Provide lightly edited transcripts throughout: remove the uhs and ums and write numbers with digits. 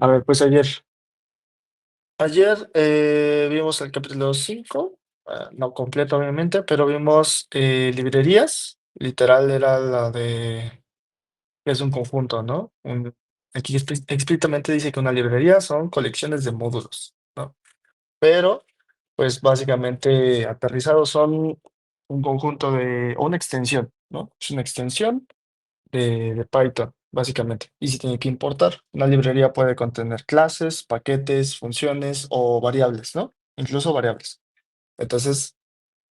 A ver, pues ayer vimos el capítulo 5, no completo obviamente, pero vimos librerías, literal era la de, que es un conjunto, ¿no? Aquí explícitamente dice que una librería son colecciones de módulos, ¿no? Pero, pues básicamente aterrizados son un conjunto o una extensión, ¿no? Es una extensión de Python, básicamente. Y se tiene que importar. Una librería puede contener clases, paquetes, funciones o variables, ¿no? Incluso variables. Entonces,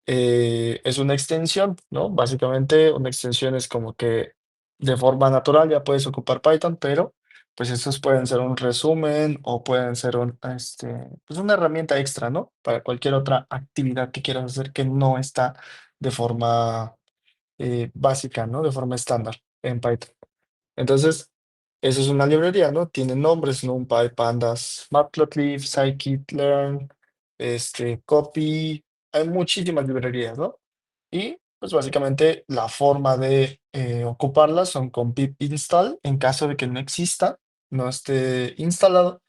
es una extensión, ¿no? Básicamente, una extensión es como que de forma natural ya puedes ocupar Python, pero pues estos pueden ser un resumen o pueden ser pues una herramienta extra, ¿no? Para cualquier otra actividad que quieras hacer que no está de forma básica, ¿no? De forma estándar en Python. Entonces, eso es una librería, ¿no? Tiene nombres, NumPy, Pandas, Matplotlib, Scikit-learn, Copy, hay muchísimas librerías, ¿no? Y pues básicamente la forma de ocuparlas son con pip install en caso de que no exista, no esté instalado,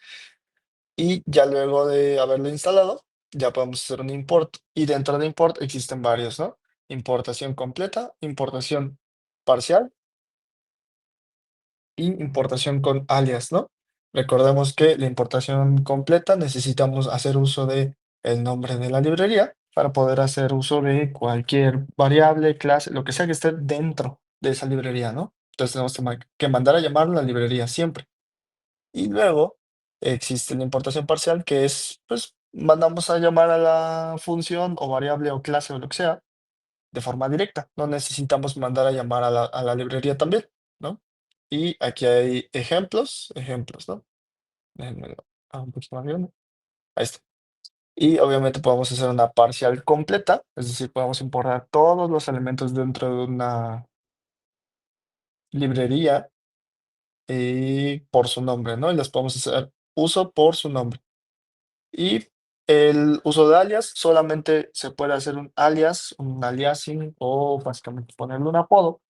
y ya luego de haberlo instalado, ya podemos hacer un import. Y dentro de import existen varios, ¿no? Importación completa, importación parcial y importación con alias, ¿no? Recordemos que la importación completa necesitamos hacer uso de el nombre de la librería para poder hacer uso de cualquier variable, clase, lo que sea que esté dentro de esa librería, ¿no? Entonces tenemos que mandar a llamar la librería siempre. Y luego existe la importación parcial, que es, pues, mandamos a llamar a la función o variable o clase o lo que sea de forma directa. No necesitamos mandar a llamar a la librería también, ¿no? Y aquí hay ejemplos, ¿no? Déjenme un poquito más grande. Ahí está. Y obviamente podemos hacer una parcial completa, es decir, podemos importar todos los elementos dentro de una librería por su nombre, ¿no? Y les podemos hacer uso por su nombre. Y el uso de alias solamente se puede hacer un alias, un aliasing o básicamente ponerle un apodo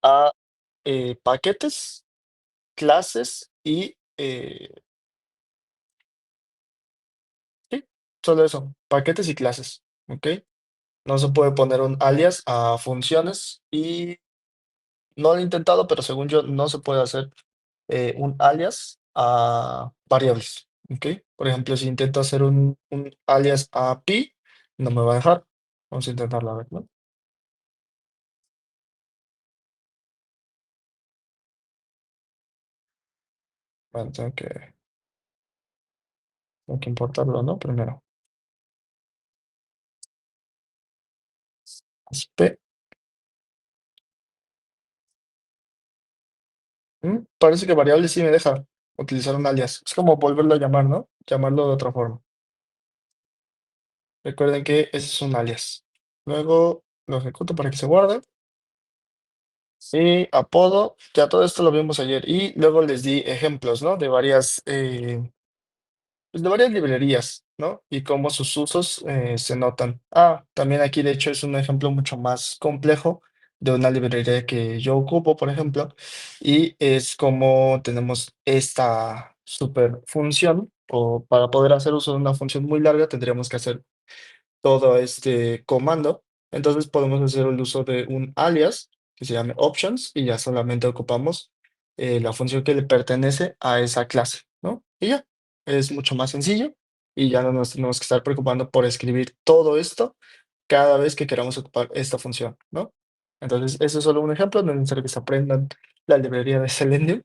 a paquetes, clases y sí, solo eso, paquetes y clases, ¿ok? No se puede poner un alias a funciones y no lo he intentado, pero según yo no se puede hacer un alias a variables, ¿ok? Por ejemplo, si intento hacer un alias a pi, no me va a dejar. Vamos a intentarlo a ver, ¿no? Bueno, tengo que importarlo, ¿no? Primero. P. Parece que variable sí me deja utilizar un alias. Es como volverlo a llamar, ¿no? Llamarlo de otra forma. Recuerden que ese es un alias. Luego lo ejecuto para que se guarde. Y apodo, ya todo esto lo vimos ayer. Y luego les di ejemplos, ¿no? Pues de varias librerías, ¿no? Y cómo sus usos se notan. También aquí de hecho es un ejemplo mucho más complejo de una librería que yo ocupo, por ejemplo, y es como tenemos esta super función, o para poder hacer uso de una función muy larga tendríamos que hacer todo este comando. Entonces podemos hacer el uso de un alias que se llame options y ya solamente ocupamos la función que le pertenece a esa clase, ¿no? Y ya, es mucho más sencillo y ya no nos tenemos que estar preocupando por escribir todo esto cada vez que queramos ocupar esta función, ¿no? Entonces, eso es solo un ejemplo, no es necesario que se aprendan la librería de Selenium,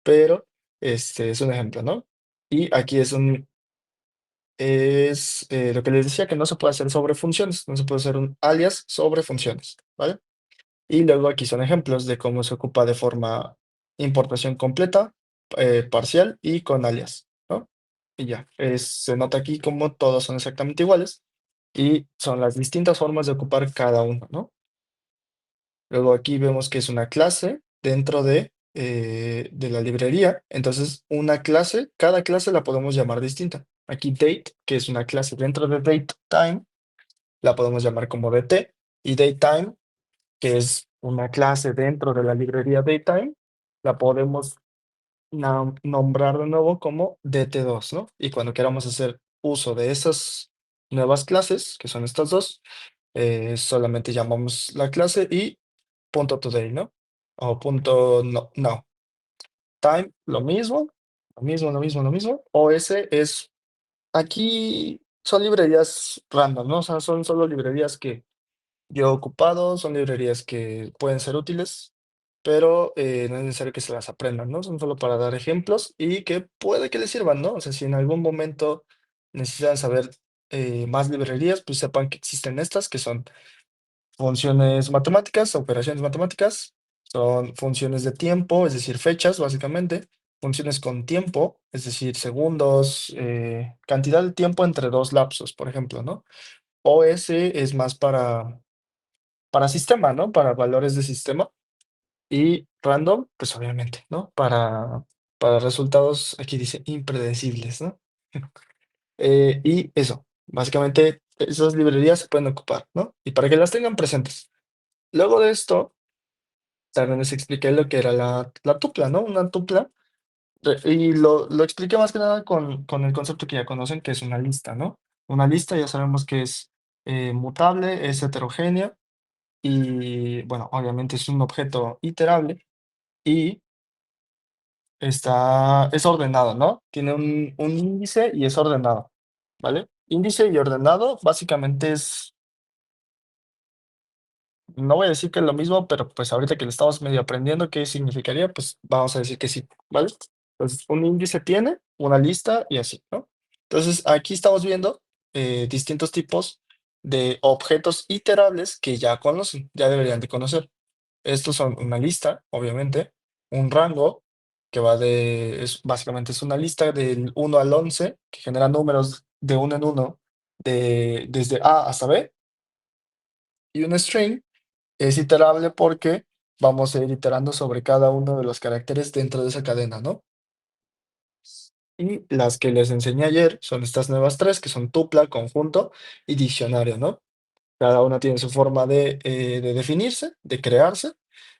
pero este es un ejemplo, ¿no? Y aquí es lo que les decía, que no se puede hacer sobre funciones, no se puede hacer un alias sobre funciones, ¿vale? Y luego aquí son ejemplos de cómo se ocupa de forma importación completa, parcial y con alias, ¿no? Y ya, se nota aquí como todos son exactamente iguales y son las distintas formas de ocupar cada uno, ¿no? Luego aquí vemos que es una clase dentro de la librería. Entonces, una clase, cada clase la podemos llamar distinta. Aquí date, que es una clase dentro de datetime, la podemos llamar como dt. Y datetime, que es una clase dentro de la librería datetime, la podemos nombrar de nuevo como DT2, ¿no? Y cuando queramos hacer uso de esas nuevas clases, que son estas dos, solamente llamamos la clase y punto today, ¿no? O punto no. Time, lo mismo. OS es, aquí son librerías random, ¿no? O sea, son solo librerías que yo he ocupado, son librerías que pueden ser útiles, pero no es necesario que se las aprendan, ¿no? Son solo para dar ejemplos y que puede que les sirvan, ¿no? O sea, si en algún momento necesitan saber más librerías, pues sepan que existen estas, que son funciones matemáticas, operaciones matemáticas, son funciones de tiempo, es decir, fechas, básicamente, funciones con tiempo, es decir, segundos, cantidad de tiempo entre dos lapsos, por ejemplo, ¿no? OS es más para sistema, ¿no? Para valores de sistema. Y random, pues obviamente, ¿no? Para resultados, aquí dice impredecibles, ¿no? Y eso, básicamente esas librerías se pueden ocupar, ¿no? Y para que las tengan presentes. Luego de esto, también les expliqué lo que era la tupla, ¿no? Una tupla. Y lo expliqué más que nada con el concepto que ya conocen, que es una lista, ¿no? Una lista ya sabemos que es mutable, es heterogénea y, bueno, obviamente es un objeto iterable y es ordenado, ¿no? Tiene un índice y es ordenado, ¿vale? Índice y ordenado básicamente es, no voy a decir que es lo mismo, pero pues ahorita que lo estamos medio aprendiendo qué significaría, pues vamos a decir que sí, ¿vale? Entonces, un índice tiene una lista y así, ¿no? Entonces, aquí estamos viendo distintos tipos de objetos iterables que ya conocen, ya deberían de conocer. Estos son una lista, obviamente, un rango que va básicamente es una lista del 1 al 11 que genera números de uno en uno, desde A hasta B, y un string es iterable porque vamos a ir iterando sobre cada uno de los caracteres dentro de esa cadena, ¿no? Y las que les enseñé ayer son estas nuevas tres, que son tupla, conjunto y diccionario, ¿no? Cada una tiene su forma de definirse, de crearse,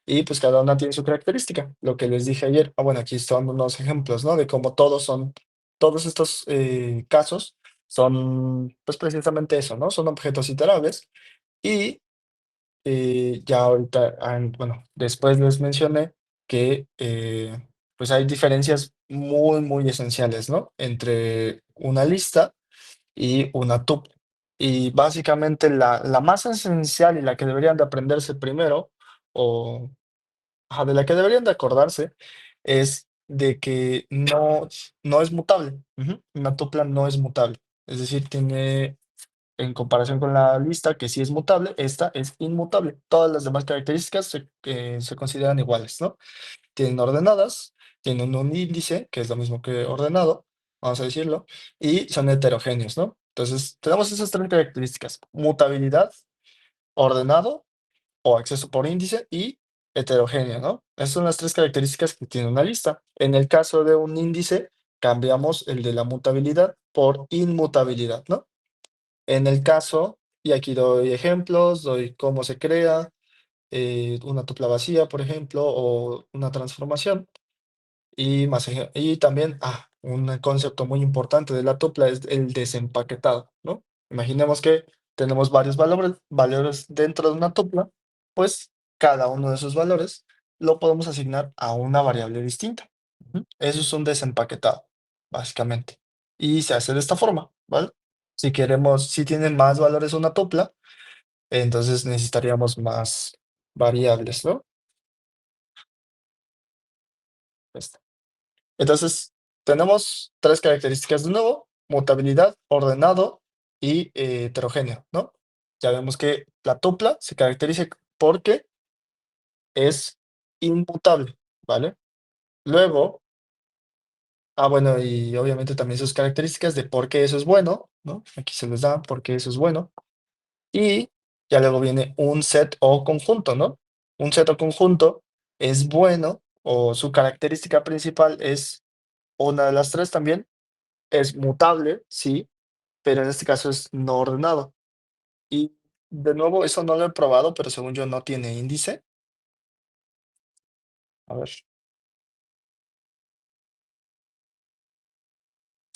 y pues cada una tiene su característica. Lo que les dije ayer, bueno, aquí están unos ejemplos, ¿no? De cómo todos estos casos son, pues precisamente eso, ¿no? Son objetos iterables y ya ahorita, bueno, después les mencioné que pues hay diferencias muy, muy esenciales, ¿no? Entre una lista y una tuple. Y básicamente la más esencial y la que deberían de aprenderse primero, o de la que deberían de acordarse, es de que no es mutable. Ujú. Una tupla no es mutable. Es decir, tiene, en comparación con la lista, que sí es mutable, esta es inmutable. Todas las demás características se consideran iguales, ¿no? Tienen ordenadas, tienen un índice, que es lo mismo que ordenado, vamos a decirlo, y son heterogéneos, ¿no? Entonces, tenemos esas tres características: mutabilidad, ordenado o acceso por índice y heterogéneo, ¿no? Esas son las tres características que tiene una lista. En el caso de un índice, cambiamos el de la mutabilidad por inmutabilidad, ¿no? En el caso, y aquí doy ejemplos, doy cómo se crea una tupla vacía, por ejemplo, o una transformación. Y también, un concepto muy importante de la tupla es el desempaquetado, ¿no? Imaginemos que tenemos varios valores dentro de una tupla, pues cada uno de esos valores lo podemos asignar a una variable distinta. Ujú. Eso es un desempaquetado, básicamente. Y se hace de esta forma, ¿vale? Si tienen más valores una tupla, entonces necesitaríamos más variables, ¿no? Entonces, tenemos tres características de nuevo: mutabilidad, ordenado y heterogéneo, ¿no? Ya vemos que la tupla se caracteriza porque es inmutable, ¿vale? Luego, bueno, y obviamente también sus características de por qué eso es bueno, ¿no? Aquí se les da por qué eso es bueno. Y ya luego viene un set o conjunto, ¿no? Un set o conjunto es bueno, o su característica principal es una de las tres también. Es mutable, sí, pero en este caso es no ordenado. Y de nuevo, eso no lo he probado, pero según yo no tiene índice. A ver.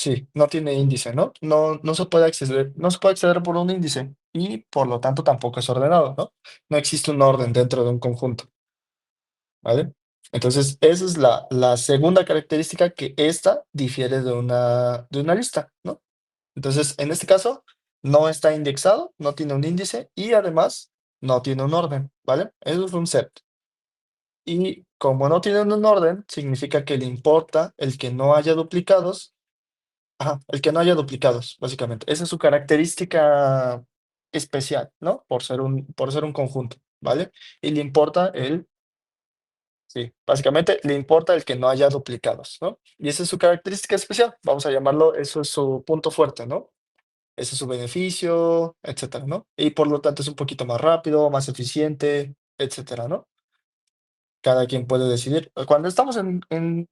Sí, no tiene índice, ¿no? No se puede acceder, no se puede acceder por un índice y por lo tanto tampoco es ordenado, ¿no? No existe un orden dentro de un conjunto, ¿vale? Entonces, esa es la segunda característica que esta difiere de una lista, ¿no? Entonces, en este caso, no está indexado, no tiene un índice y además no tiene un orden, ¿vale? Eso es un set. Y como no tiene un orden, significa que le importa el que no haya duplicados. Ajá, el que no haya duplicados, básicamente. Esa es su característica especial, ¿no? Por ser un conjunto, ¿vale? Y le importa sí, básicamente le importa el que no haya duplicados, ¿no? Y esa es su característica especial, vamos a llamarlo, eso es su punto fuerte, ¿no? Ese es su beneficio, etcétera, ¿no? Y por lo tanto es un poquito más rápido, más eficiente, etcétera, ¿no? Cada quien puede decidir. Cuando estamos en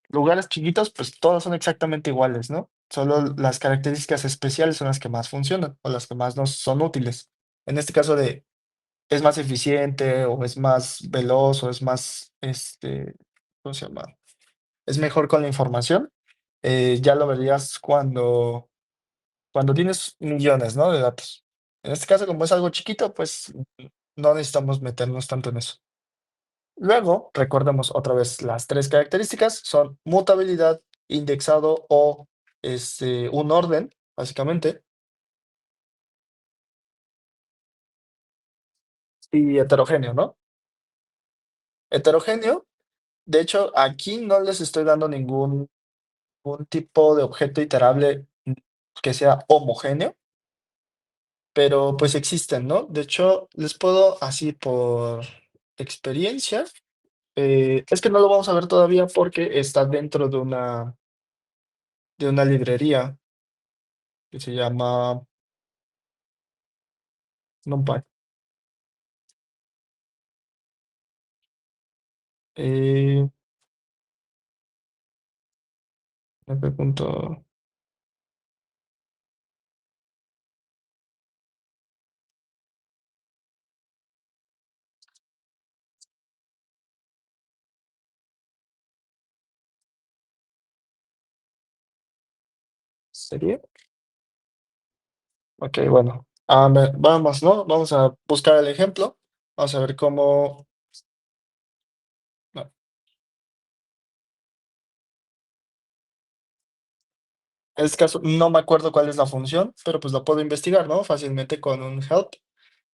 lugares chiquitos, pues todos son exactamente iguales, ¿no? Solo las características especiales son las que más funcionan o las que más nos son útiles. En este caso de es más eficiente o es más veloz o es más, ¿cómo se llama? Es mejor con la información. Ya lo verías cuando tienes millones, ¿no? De datos. En este caso, como es algo chiquito, pues no necesitamos meternos tanto en eso. Luego, recordemos otra vez las tres características, son mutabilidad, indexado o un orden, básicamente, y heterogéneo, ¿no? Heterogéneo, de hecho, aquí no les estoy dando ningún tipo de objeto iterable que sea homogéneo, pero pues existen, ¿no? De hecho, les puedo, así por experiencia, es que no lo vamos a ver todavía porque está dentro de una librería que se llama NumPy. Eh, MP punto- ¿Sería? Ok, bueno. Vamos, ¿no? Vamos a buscar el ejemplo. Vamos a ver cómo. No, en este caso no me acuerdo cuál es la función, pero pues la puedo investigar, ¿no? Fácilmente con un help.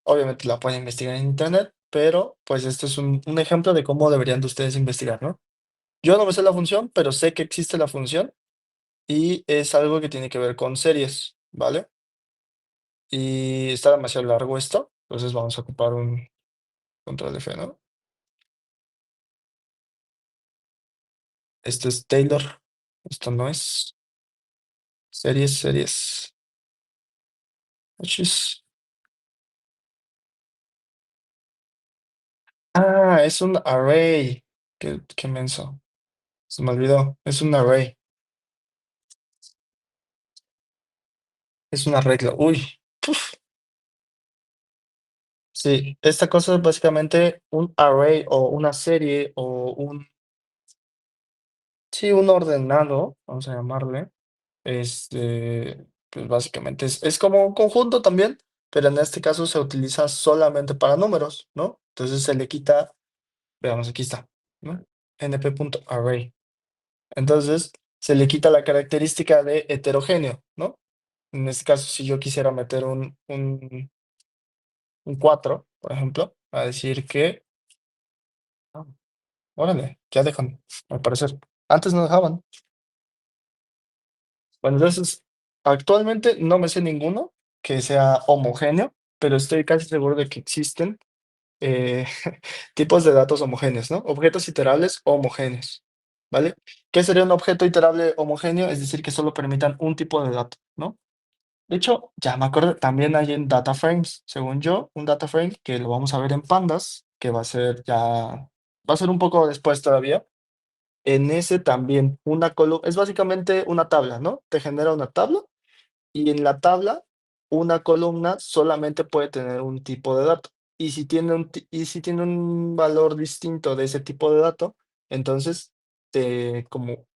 Obviamente la pueden investigar en internet, pero pues este es un ejemplo de cómo deberían de ustedes investigar, ¿no? Yo no me sé la función, pero sé que existe la función y es algo que tiene que ver con series, ¿vale? Y está demasiado largo esto, entonces vamos a ocupar un control F, ¿no? Este es Taylor, esto no es series. Achis. Es un array. Qué menso. Se me olvidó. Es un array. Es una regla. Uy. Puf. Sí, esta cosa es básicamente un array o una serie o sí, un ordenado, vamos a llamarle. Pues básicamente es como un conjunto también, pero en este caso se utiliza solamente para números, ¿no? Entonces se le quita, veamos, aquí está, ¿no? np.array. Entonces se le quita la característica de heterogéneo, ¿no? En este caso, si yo quisiera meter un 4, por ejemplo, a decir que, ah, órale, ya dejan, al parecer. Antes no dejaban. Bueno, entonces, actualmente no me sé ninguno que sea homogéneo, pero estoy casi seguro de que existen eh, tipos de datos homogéneos, ¿no? Objetos iterables homogéneos, ¿vale? ¿Qué sería un objeto iterable homogéneo? Es decir, que solo permitan un tipo de dato, ¿no? De hecho, ya me acuerdo, también hay en data frames, según yo, un data frame que lo vamos a ver en pandas, que va a ser un poco después todavía. En ese también una columna, es básicamente una tabla, ¿no? Te genera una tabla y en la tabla una columna solamente puede tener un tipo de dato. Y si tiene un valor distinto de ese tipo de dato, entonces como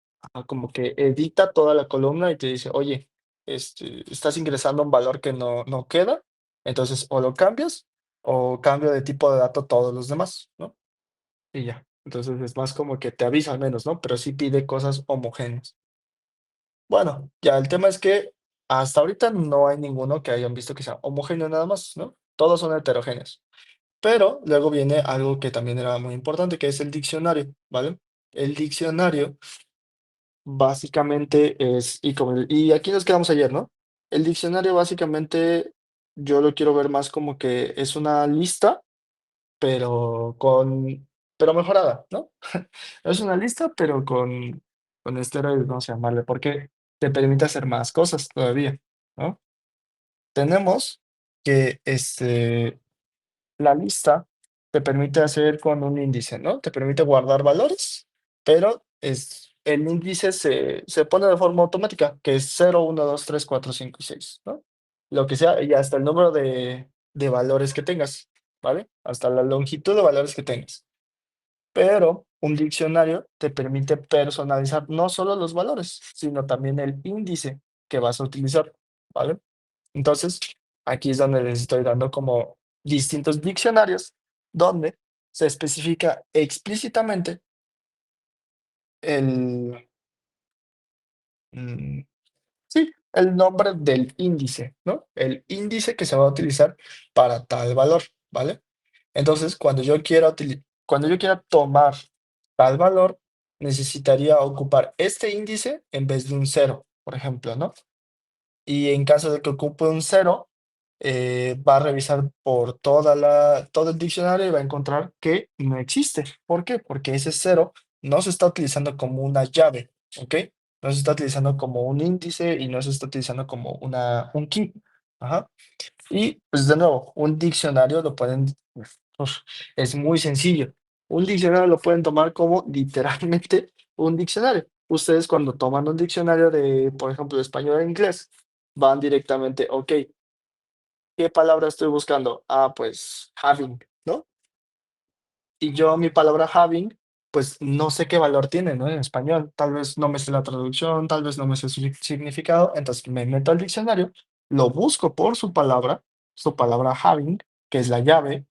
como que edita toda la columna y te dice, oye, estás ingresando un valor que no queda, entonces o lo cambias o cambio de tipo de dato todos los demás, ¿no? Y ya. Entonces es más como que te avisa al menos, ¿no? Pero sí pide cosas homogéneas. Bueno, ya el tema es que hasta ahorita no hay ninguno que hayan visto que sea homogéneo nada más, ¿no? Todos son heterogéneos. Pero luego viene algo que también era muy importante, que es el diccionario, ¿vale? El diccionario básicamente es, y aquí nos quedamos ayer, ¿no? El diccionario básicamente yo lo quiero ver más como que es una lista, pero pero mejorada, ¿no? Es una lista, pero con esteroides, vamos a llamarle, porque te permite hacer más cosas todavía, ¿no? Tenemos que la lista te permite hacer con un índice, ¿no? Te permite guardar valores, pero el índice se pone de forma automática, que es 0, 1, 2, 3, 4, 5 y 6, ¿no? Lo que sea, y hasta el número de valores que tengas, ¿vale? Hasta la longitud de valores que tengas. Pero un diccionario te permite personalizar no solo los valores, sino también el índice que vas a utilizar, ¿vale? Entonces, aquí es donde les estoy dando como distintos diccionarios donde se especifica explícitamente el, mm, sí, el nombre del índice, ¿no? El índice que se va a utilizar para tal valor, ¿vale? Entonces, cuando yo quiera tomar tal valor, necesitaría ocupar este índice en vez de un cero, por ejemplo, ¿no? Y en caso de que ocupe un cero, va a revisar por todo el diccionario y va a encontrar que no existe. ¿Por qué? Porque ese cero no se está utilizando como una llave, ¿ok? No se está utilizando como un índice y no se está utilizando como un key. Ajá. Y pues de nuevo, un diccionario lo pueden, uf, es muy sencillo. Un diccionario lo pueden tomar como literalmente un diccionario. Ustedes cuando toman un diccionario de, por ejemplo, de español a inglés, van directamente, ok, ¿qué palabra estoy buscando? Ah, pues having, ¿no? Y yo mi palabra having, pues no sé qué valor tiene, ¿no? En español, tal vez no me sé la traducción, tal vez no me sé su significado, entonces me meto al diccionario, lo busco por su palabra having, que es la llave,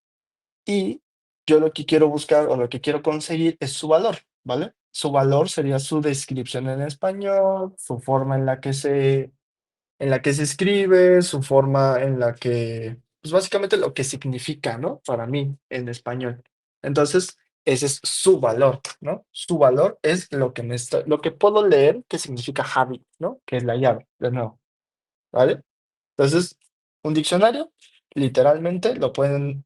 y yo lo que quiero buscar o lo que quiero conseguir es su valor, ¿vale? Su valor sería su descripción en español, su forma en la que se escribe, su forma en la que, pues básicamente lo que significa, ¿no? Para mí en español. Entonces, ese es su valor, ¿no? Su valor es lo que puedo leer que significa habit, ¿no? Que es la llave, de nuevo, ¿vale? Entonces, un diccionario, literalmente lo pueden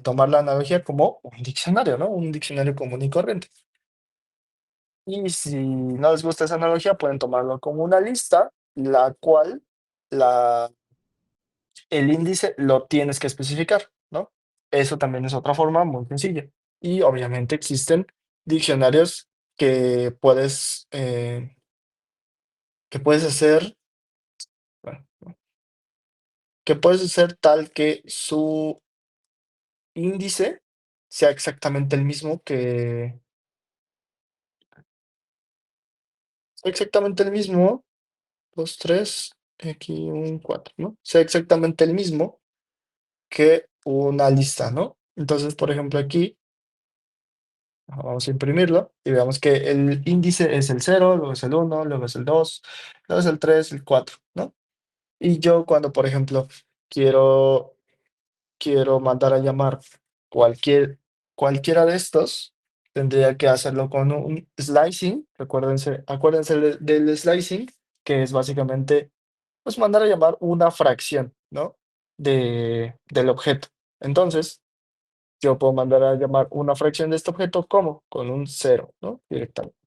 tomar la analogía como un diccionario, ¿no? Un diccionario común y corriente. Y si no les gusta esa analogía, pueden tomarlo como una lista, la cual la el índice lo tienes que especificar, ¿no? Eso también es otra forma muy sencilla. Y obviamente existen diccionarios que puedes hacer, bueno, que puedes hacer tal que su índice sea exactamente el mismo exactamente el mismo, 2 3 aquí un 4, ¿no? Sea exactamente el mismo que una lista, ¿no? Entonces, por ejemplo, aquí vamos a imprimirlo y veamos que el índice es el cero, luego es el uno, luego es el 2, luego es el 3, el 4, ¿no? Y yo cuando, por ejemplo, quiero, quiero mandar a llamar cualquier, cualquiera de estos, tendría que hacerlo con un slicing. Acuérdense del slicing, que es básicamente pues, mandar a llamar una fracción, ¿no? Del objeto. Entonces, yo puedo mandar a llamar una fracción de este objeto, ¿cómo? Con un cero, ¿no? Directamente.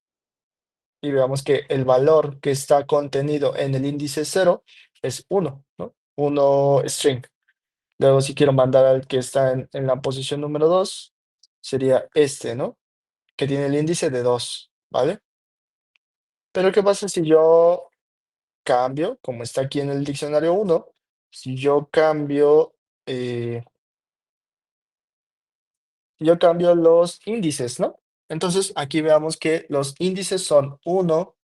Y veamos que el valor que está contenido en el índice cero es uno, ¿no? Uno string. Luego, si quiero mandar al que está en la posición número 2, sería este, ¿no? Que tiene el índice de 2, ¿vale? Pero ¿qué pasa si yo cambio, como está aquí en el diccionario uno, si eh, yo cambio los índices, ¿no? Entonces, aquí veamos que los índices son uno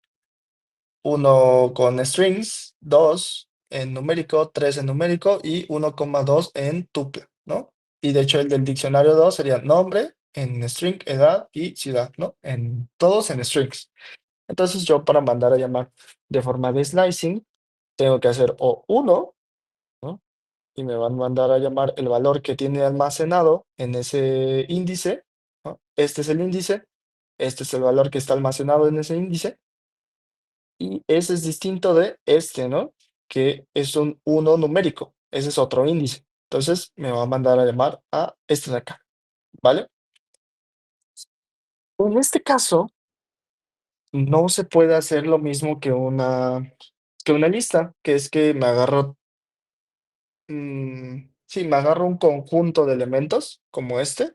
uno con strings, 2 en numérico, 3 en numérico y 1,2 en tuple, ¿no? Y de hecho el del diccionario 2 sería nombre en string, edad y ciudad, ¿no? En todos en strings. Entonces yo para mandar a llamar de forma de slicing tengo que hacer o uno, ¿no? Y me van a mandar a llamar el valor que tiene almacenado en ese índice, ¿no? Este es el índice, este es el valor que está almacenado en ese índice, y ese es distinto de este, ¿no? Que es un uno numérico, ese es otro índice. Entonces me va a mandar a llamar a este de acá, ¿vale? En este caso, no se puede hacer lo mismo que una lista, que es que me agarro, sí, me agarro un conjunto de elementos como este.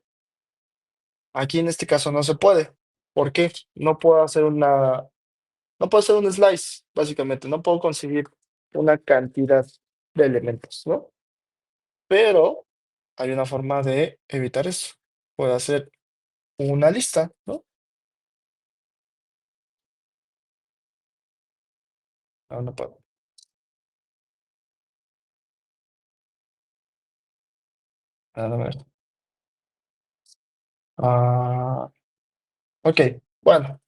Aquí en este caso no se puede. ¿Por qué? No puedo hacer un slice, básicamente. No puedo conseguir una cantidad de elementos, ¿no? Pero hay una forma de evitar eso. Puedo hacer una lista, ¿no? No, no puedo. A ver. Ah, ok, bueno,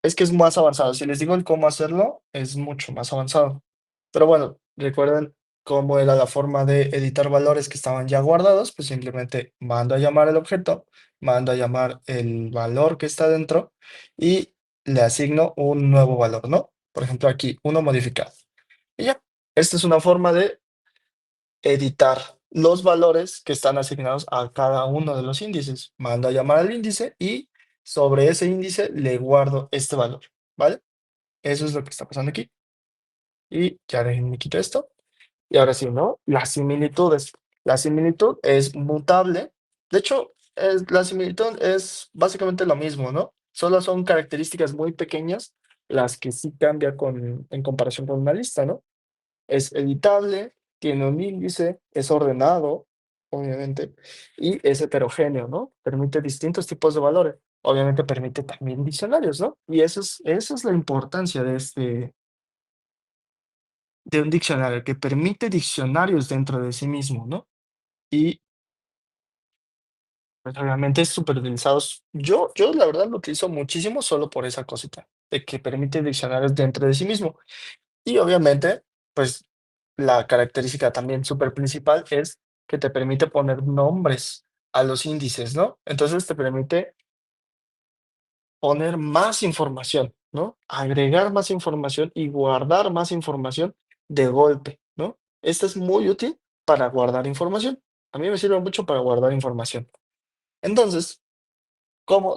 es que es más avanzado. Si les digo el cómo hacerlo, es mucho más avanzado. Pero bueno, recuerden cómo era la forma de editar valores que estaban ya guardados, pues simplemente mando a llamar el objeto, mando a llamar el valor que está dentro y le asigno un nuevo valor, ¿no? Por ejemplo, aquí, uno modificado. Y ya, esta es una forma de editar los valores que están asignados a cada uno de los índices. Mando a llamar al índice y sobre ese índice le guardo este valor, ¿vale? Eso es lo que está pasando aquí. Y ya déjenme quitar esto. Y ahora sí, ¿no? Las similitudes. La similitud es mutable. De hecho, la similitud es básicamente lo mismo, ¿no? Solo son características muy pequeñas las que sí cambia en comparación con una lista, ¿no? Es editable, tiene un índice, es ordenado, obviamente, y es heterogéneo, ¿no? Permite distintos tipos de valores. Obviamente permite también diccionarios, ¿no? Y esa es la importancia de un diccionario, que permite diccionarios dentro de sí mismo, ¿no? Y, pues, obviamente es superutilizados. Yo la verdad lo utilizo muchísimo solo por esa cosita, de que permite diccionarios dentro de sí mismo. Y obviamente, pues, la característica también súper principal es que te permite poner nombres a los índices, ¿no? Entonces te permite poner más información, ¿no? Agregar más información y guardar más información de golpe, ¿no? Esto es muy útil para guardar información. A mí me sirve mucho para guardar información. Entonces,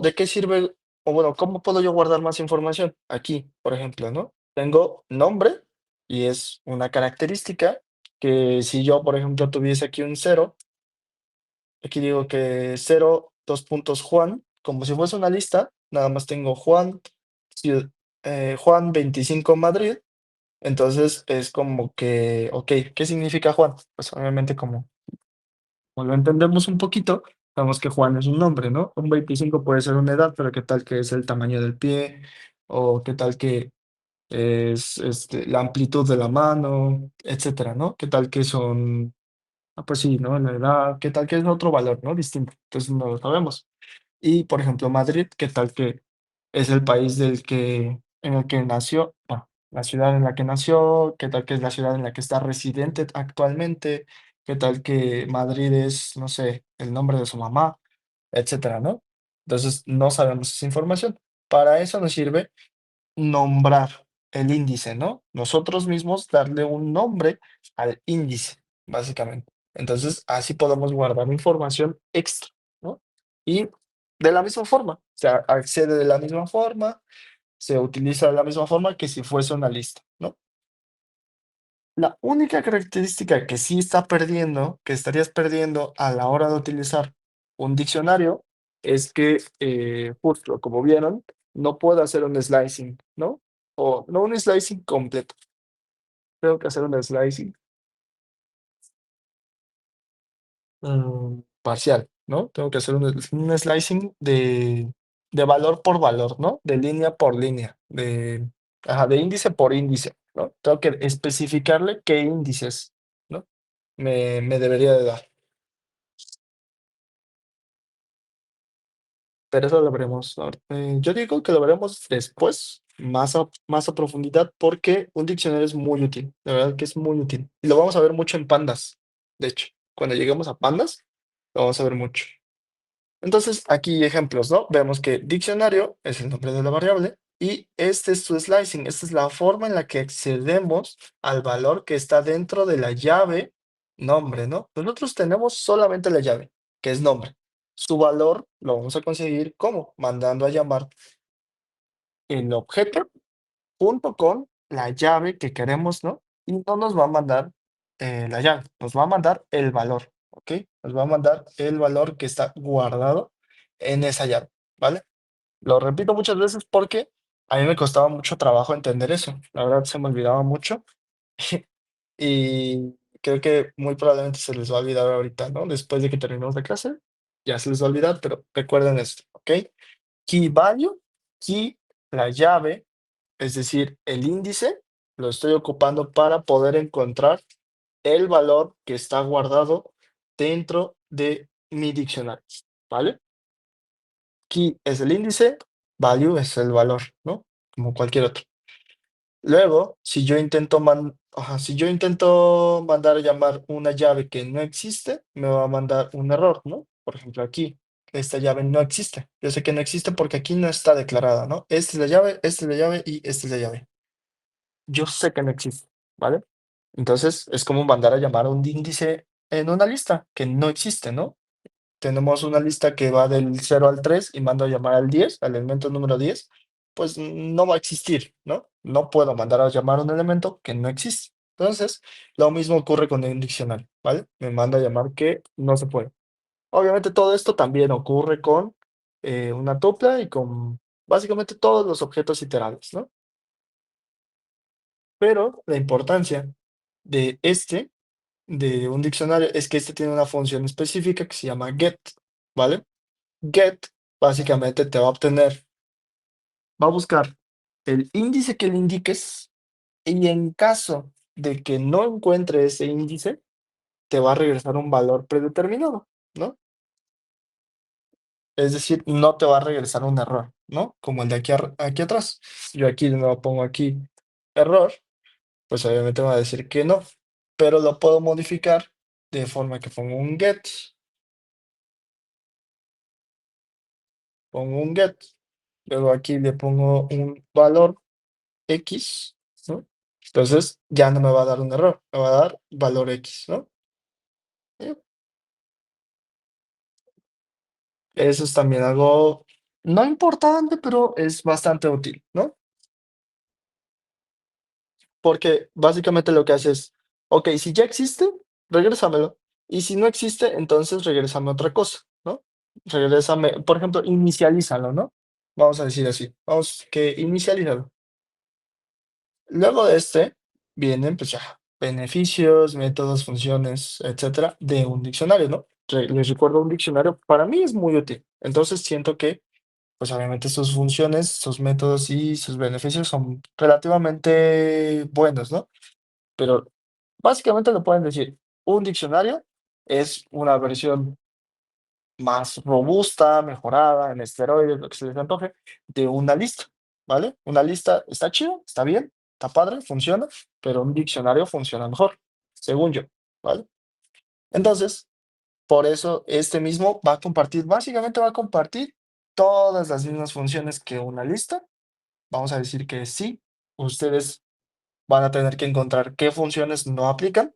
de qué sirve, o bueno, cómo puedo yo guardar más información? Aquí, por ejemplo, ¿no? Tengo nombre y es una característica que si yo, por ejemplo, tuviese aquí un cero, aquí digo que cero, dos puntos Juan, como si fuese una lista, nada más tengo Juan, Juan 25 Madrid, entonces es como que, ok, ¿qué significa Juan? Pues obviamente como lo entendemos un poquito, sabemos que Juan es un nombre, ¿no? Un 25 puede ser una edad, pero ¿qué tal que es el tamaño del pie? O ¿qué tal que es la amplitud de la mano, etcétera, ¿no? ¿Qué tal que son, pues sí, ¿no? La edad, ¿qué tal que es otro valor, ¿no? Distinto. Entonces no lo sabemos. Y, por ejemplo, Madrid, ¿qué tal que es el país en el que nació? Bueno, la ciudad en la que nació, ¿qué tal que es la ciudad en la que está residente actualmente? ¿Qué tal que Madrid es, no sé, el nombre de su mamá, etcétera, ¿no? Entonces, no sabemos esa información. Para eso nos sirve nombrar el índice, ¿no? Nosotros mismos darle un nombre al índice, básicamente. Entonces, así podemos guardar información extra, ¿no? Y de la misma forma, se accede de la misma forma, se utiliza de la misma forma que si fuese una lista, ¿no? La única característica que sí está perdiendo, que estarías perdiendo a la hora de utilizar un diccionario, es que, justo como vieron, no puedo hacer un slicing, ¿no? O no un slicing completo, tengo que hacer un slicing parcial, ¿no? Tengo que hacer un slicing de de valor por valor, ¿no? De línea por línea, de índice por índice, ¿no? Tengo que especificarle qué índices, ¿no? Me debería de dar. Pero eso lo veremos yo digo que lo veremos después, más a profundidad, porque un diccionario es muy útil, la verdad que es muy útil. Y lo vamos a ver mucho en pandas, de hecho. Cuando lleguemos a pandas, lo vamos a ver mucho. Entonces, aquí ejemplos, ¿no? Vemos que diccionario es el nombre de la variable y este es su slicing. Esta es la forma en la que accedemos al valor que está dentro de la llave nombre, ¿no? Nosotros tenemos solamente la llave, que es nombre. Su valor lo vamos a conseguir ¿cómo? Mandando a llamar el objeto junto con la llave que queremos, ¿no? Y no nos va a mandar la llave, nos va a mandar el valor, ¿ok? Nos va a mandar el valor que está guardado en esa llave, ¿vale? Lo repito muchas veces porque a mí me costaba mucho trabajo entender eso. La verdad se me olvidaba mucho y creo que muy probablemente se les va a olvidar ahorita, ¿no? Después de que terminemos la clase, ya se les va a olvidar, pero recuerden esto, ¿ok? Key value, key, la llave, es decir, el índice, lo estoy ocupando para poder encontrar el valor que está guardado dentro de mi diccionario, ¿vale? Key es el índice, value es el valor, ¿no? Como cualquier otro. Luego, si yo intento mandar a llamar una llave que no existe, me va a mandar un error, ¿no? Por ejemplo, aquí, esta llave no existe. Yo sé que no existe porque aquí no está declarada, ¿no? Esta es la llave, esta es la llave y esta es la llave. Yo sé que no existe, ¿vale? Entonces, es como mandar a llamar a un índice en una lista que no existe, ¿no? Tenemos una lista que va del 0 al 3 y mando a llamar al 10, al elemento número 10, pues no va a existir, ¿no? No puedo mandar a llamar a un elemento que no existe. Entonces, lo mismo ocurre con un diccionario, ¿vale? Me manda a llamar que no se puede. Obviamente todo esto también ocurre con una tupla y con básicamente todos los objetos iterables, ¿no? Pero la importancia de de un diccionario, es que este tiene una función específica que se llama get, ¿vale? Get básicamente te va a obtener, va a buscar el índice que le indiques y en caso de que no encuentre ese índice, te va a regresar un valor predeterminado, ¿no? Es decir, no te va a regresar un error, ¿no? Como el de aquí atrás. Yo aquí de nuevo pongo aquí error, pues obviamente va a decir que no, pero lo puedo modificar de forma que pongo un get, luego aquí le pongo un valor X, ¿no? Entonces ya no me va a dar un error, me va a dar valor X, ¿no? Y eso es también algo no importante, pero es bastante útil, ¿no? Porque básicamente lo que hace es, ok, si ya existe, regrésamelo. Y si no existe, entonces regrésame otra cosa, ¿no? Regrésame, por ejemplo, inicialízalo, ¿no? Vamos a decir así, vamos que inicialízalo. Luego de este, vienen pues ya beneficios, métodos, funciones, etcétera, de un diccionario, ¿no? Les recuerdo, un diccionario para mí es muy útil. Entonces siento que, pues obviamente sus funciones, sus métodos y sus beneficios son relativamente buenos, ¿no? Pero básicamente lo pueden decir, un diccionario es una versión más robusta, mejorada, en esteroides, lo que se les antoje, de una lista, ¿vale? Una lista está chido, está bien, está padre, funciona, pero un diccionario funciona mejor, según yo, ¿vale? Entonces, por eso este mismo va a compartir, básicamente va a compartir todas las mismas funciones que una lista. Vamos a decir que sí, ustedes van a tener que encontrar qué funciones no aplican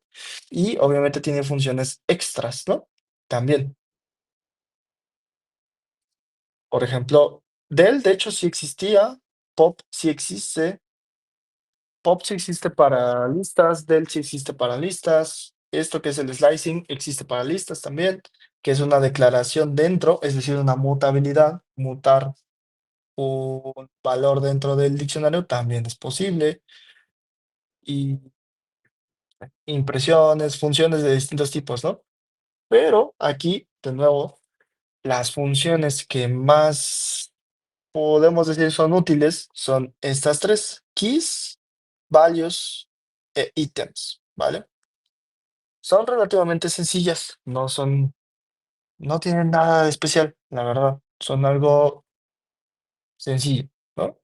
y obviamente tiene funciones extras, ¿no? También. Por ejemplo, del, de hecho, sí existía, pop sí existe, pop sí existe para listas, del sí existe para listas, esto que es el slicing existe para listas también, que es una declaración dentro, es decir, una mutabilidad, mutar un valor dentro del diccionario también es posible, y impresiones, funciones de distintos tipos, ¿no? Pero aquí, de nuevo, las funciones que más podemos decir son útiles son estas tres: keys, values e ítems, ¿vale? Son relativamente sencillas, no tienen nada de especial, la verdad. Son algo sencillo, ¿no?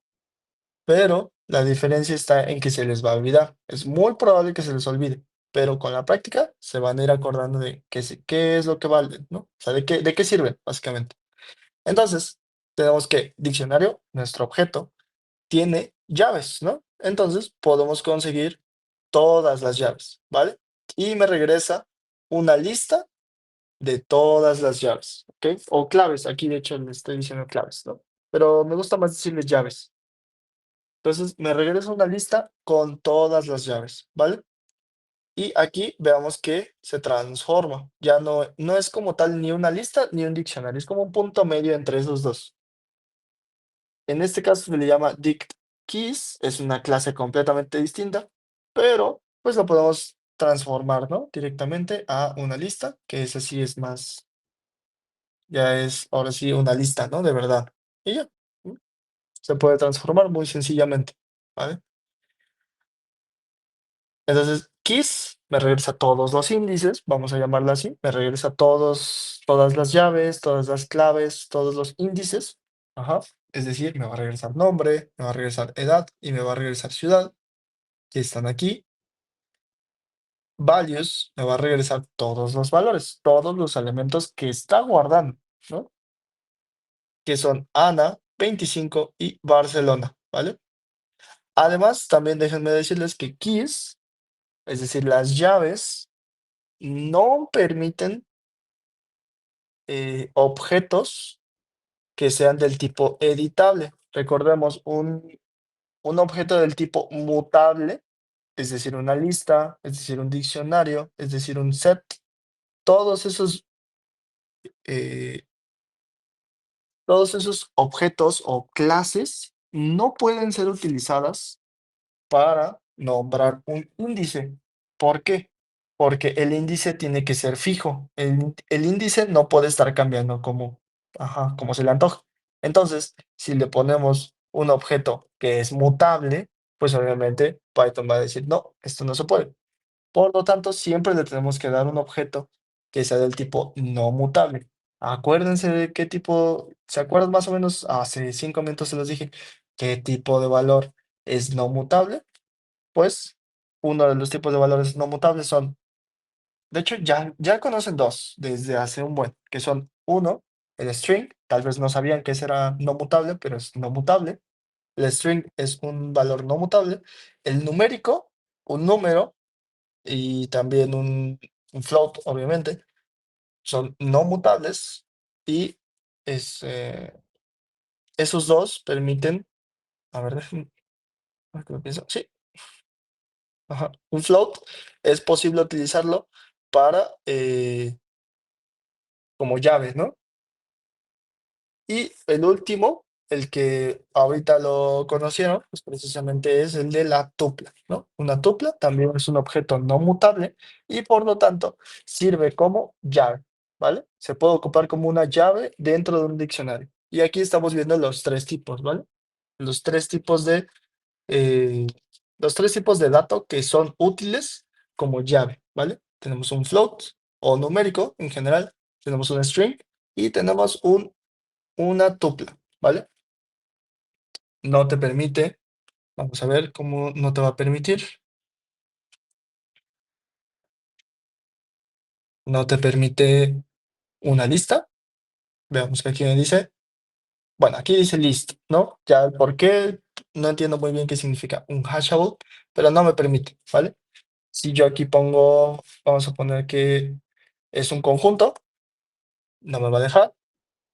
Pero la diferencia está en que se les va a olvidar. Es muy probable que se les olvide, pero con la práctica se van a ir acordando de qué es lo que vale, ¿no? O sea, de qué sirven, básicamente. Entonces, tenemos que diccionario, nuestro objeto, tiene llaves, ¿no? Entonces, podemos conseguir todas las llaves, ¿vale? Y me regresa una lista de todas las llaves, ¿ok? O claves, aquí de hecho le estoy diciendo claves, ¿no? Pero me gusta más decirles llaves. Entonces me regresa una lista con todas las llaves, ¿vale? Y aquí veamos que se transforma. Ya no es como tal ni una lista ni un diccionario, es como un punto medio entre esos dos. En este caso se le llama dict keys, es una clase completamente distinta, pero pues lo podemos transformar, ¿no? Directamente a una lista, que esa sí es más, ya es ahora sí una lista, ¿no? De verdad. Y ya, ¿no? Se puede transformar muy sencillamente, ¿vale? Entonces, keys me regresa todos los índices, vamos a llamarlo así, me regresa todas las llaves, todas las claves, todos los índices. Ajá. Es decir, me va a regresar nombre, me va a regresar edad y me va a regresar ciudad, que están aquí. Values me va a regresar todos los valores, todos los elementos que está guardando, ¿no? Que son Ana, 25 y Barcelona, ¿vale? Además, también déjenme decirles que keys, es decir, las llaves, no permiten objetos que sean del tipo editable. Recordemos, un objeto del tipo mutable, es decir, una lista, es decir, un diccionario, es decir, un set, todos esos, eh, todos esos objetos o clases no pueden ser utilizadas para nombrar un índice. ¿Por qué? Porque el índice tiene que ser fijo. El índice no puede estar cambiando como se le antoja. Entonces, si le ponemos un objeto que es mutable, pues obviamente Python va a decir, no, esto no se puede. Por lo tanto, siempre le tenemos que dar un objeto que sea del tipo no mutable. Acuérdense de qué tipo, ¿se acuerdan más o menos? Hace 5 minutos se los dije, qué tipo de valor es no mutable. Pues uno de los tipos de valores no mutables son, de hecho ya conocen dos desde hace un buen, que son uno, el string, tal vez no sabían que ese era no mutable, pero es no mutable. El string es un valor no mutable. El numérico, un número, y también un float, obviamente, son no mutables y es, esos dos permiten, a ver, déjenme, a ver qué lo pienso. Sí, ajá, un float es posible utilizarlo para como llave, ¿no? Y el último, el que ahorita lo conocieron, pues precisamente es el de la tupla, ¿no? Una tupla también es un objeto no mutable y por lo tanto sirve como llave, ¿vale? Se puede ocupar como una llave dentro de un diccionario. Y aquí estamos viendo los tres tipos, ¿vale? Los tres tipos de, eh, los tres tipos de dato que son útiles como llave, ¿vale? Tenemos un float o numérico en general, tenemos un string y tenemos una tupla, ¿vale? No te permite, vamos a ver cómo no te va a permitir. No te permite una lista. Veamos que aquí me dice, bueno, aquí dice list, ¿no? Ya el por qué, no entiendo muy bien qué significa un hashable, pero no me permite, ¿vale? Si yo aquí pongo, vamos a poner que es un conjunto, no me va a dejar.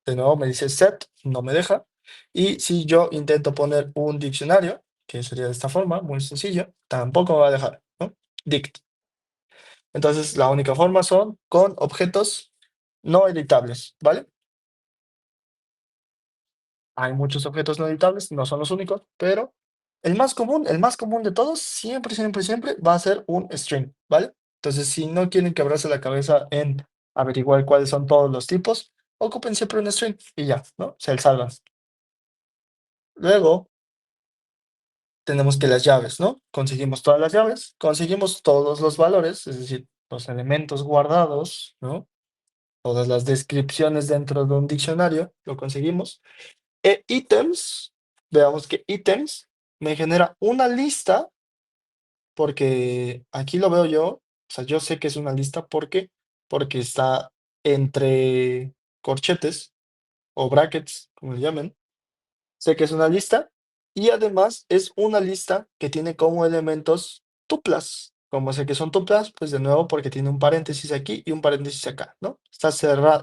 De nuevo me dice set, no me deja. Y si yo intento poner un diccionario, que sería de esta forma, muy sencillo, tampoco me va a dejar, ¿no? Dict. Entonces, la única forma son con objetos no editables, ¿vale? Hay muchos objetos no editables, no son los únicos, pero el más común de todos, siempre, siempre, siempre va a ser un string, ¿vale? Entonces, si no quieren quebrarse la cabeza en averiguar cuáles son todos los tipos, ocupen siempre un string y ya, ¿no? Se salvan. Luego tenemos que las llaves, ¿no? Conseguimos todas las llaves, conseguimos todos los valores, es decir, los elementos guardados, ¿no? Todas las descripciones dentro de un diccionario, lo conseguimos. Ítems, veamos que ítems me genera una lista, porque aquí lo veo yo, o sea, yo sé que es una lista porque está entre corchetes o brackets, como le llamen. Sé que es una lista y además es una lista que tiene como elementos tuplas. Como sé que son tuplas, pues de nuevo porque tiene un paréntesis aquí y un paréntesis acá, ¿no? Está